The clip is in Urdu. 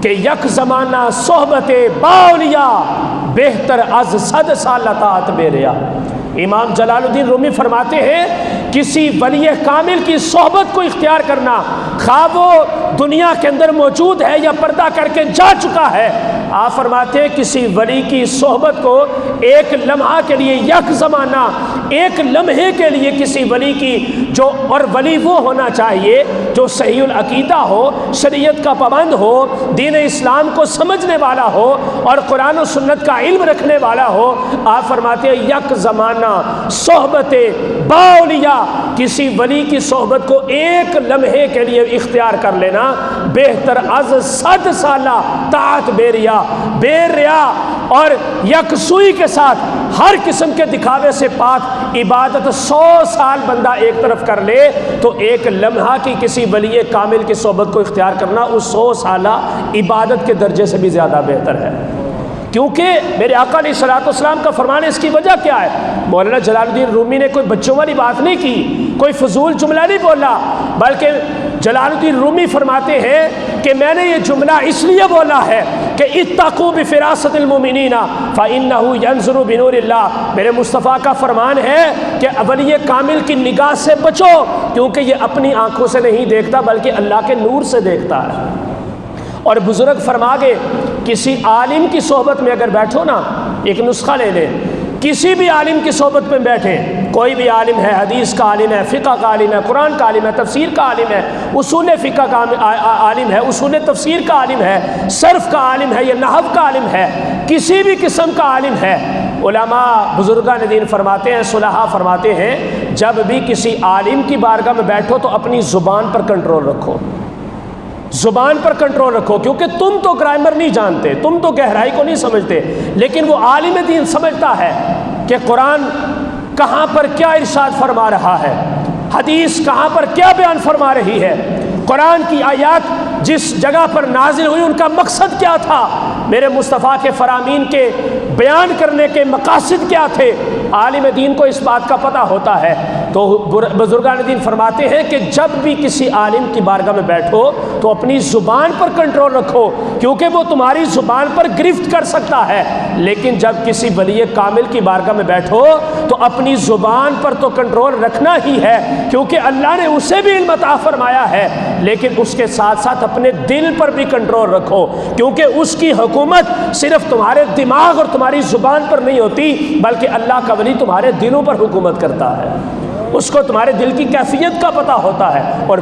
کہ یک زمانہ صحبت باولیا بہتر از 100 سال اطاعت بیریا۔ امام جلال الدین رومی فرماتے ہیں کسی ولی کامل کی صحبت کو اختیار کرنا، خواہ وہ دنیا کے اندر موجود ہے یا پردہ کر کے جا چکا ہے، آپ فرماتے ہیں کسی ولی کی صحبت کو ایک لمحہ کے لیے، یک زمانہ ایک لمحے کے لیے کسی ولی کی جو، اور ولی وہ ہونا چاہیے جو صحیح العقیدہ ہو، شریعت کا پابند ہو، دین اسلام کو سمجھنے والا ہو اور قرآن و سنت کا علم رکھنے والا ہو۔ آپ فرماتے ہیں یک زمانہ صحبت باولیا، کسی ولی کی صحبت کو ایک لمحے کے لیے اختیار کر لینا بہتر از 100 سالہ طاعت بیریا، بے ریا اور یکسوئی کے ساتھ ہر قسم کے دکھاوے سے پاک عبادت 100 سال بندہ ایک طرف کر لے تو ایک لمحہ کی کسی ولی کامل کی صحبت کو اختیار کرنا اس 100 سالہ عبادت کے درجے سے بھی زیادہ بہتر ہے۔ کیونکہ میرے آقا علیہ الصلوۃ والسلام کا فرمان ہے، اس کی وجہ کیا ہے؟ مولانا جلال الدین رومی نے کوئی بچوں والی بات نہیں کی، کوئی فضول جملہ نہیں بولا، بلکہ جلال الدین رومی فرماتے ہیں کہ میں نے یہ جملہ اس لیے بولا ہے کہ اتقوا بفراست المؤمنین فانہ ینظر بنور اللہ، میرے مصطفیٰ کا فرمان ہے کہ ولی کامل کی نگاہ سے بچو، کیونکہ یہ اپنی آنکھوں سے نہیں دیکھتا بلکہ اللہ کے نور سے دیکھتا ہے۔ اور بزرگ فرما گئے کسی عالم کی صحبت میں اگر بیٹھو نا، ایک نسخہ لے لیں، کسی بھی عالم کی صحبت میں بیٹھیں، کوئی بھی عالم ہے، حدیث کا عالم ہے، فقہ کا عالم ہے، قرآن کا عالم ہے، تفسیر کا عالم ہے، اصول فقہ کا عالم ہے، اصول تفسیر کا عالم ہے، صرف کا عالم ہے یا نحو کا عالم ہے، کسی بھی قسم کا عالم ہے، علماء بزرگان دین فرماتے ہیں، صلحاء فرماتے ہیں جب بھی کسی عالم کی بارگاہ میں بیٹھو تو اپنی زبان پر کنٹرول رکھو، زبان پر کنٹرول رکھو، کیونکہ تم تو گرامر نہیں جانتے، تم تو گہرائی کو نہیں سمجھتے، لیکن وہ عالم دین سمجھتا ہے کہ قرآن کہاں پر کیا ارشاد فرما رہا ہے، حدیث کہاں پر کیا بیان فرما رہی ہے، قرآن کی آیات جس جگہ پر نازل ہوئی ان کا مقصد کیا تھا، میرے مصطفیٰ کے فرامین کے بیان کرنے کے مقاصد کیا تھے، عالم دین کو اس بات کا پتہ ہوتا ہے۔ تو بزرگان دین فرماتے ہیں کہ جب بھی کسی عالم کی بارگاہ میں بیٹھو تو اپنی زبان پر کنٹرول رکھو، کیونکہ وہ تمہاری زبان پر گرفت کر سکتا ہے، لیکن جب کسی ولی کامل کی بارگاہ میں بیٹھو تو اپنی زبان پر تو کنٹرول رکھنا ہی ہے، کیونکہ اللہ نے اسے بھی علم عطا فرمایا ہے، لیکن اس کے ساتھ ساتھ اپنے دل پر بھی کنٹرول رکھو، کیونکہ اس کی حکومت صرف تمہارے دماغ اور تمہاری زبان پر نہیں ہوتی، بلکہ اللہ کا ولی تمہارے دلوں پر حکومت کرتا ہے، اس کو تمہارے دل کی کیفیت کا پتہ ہوتا ہے۔ اور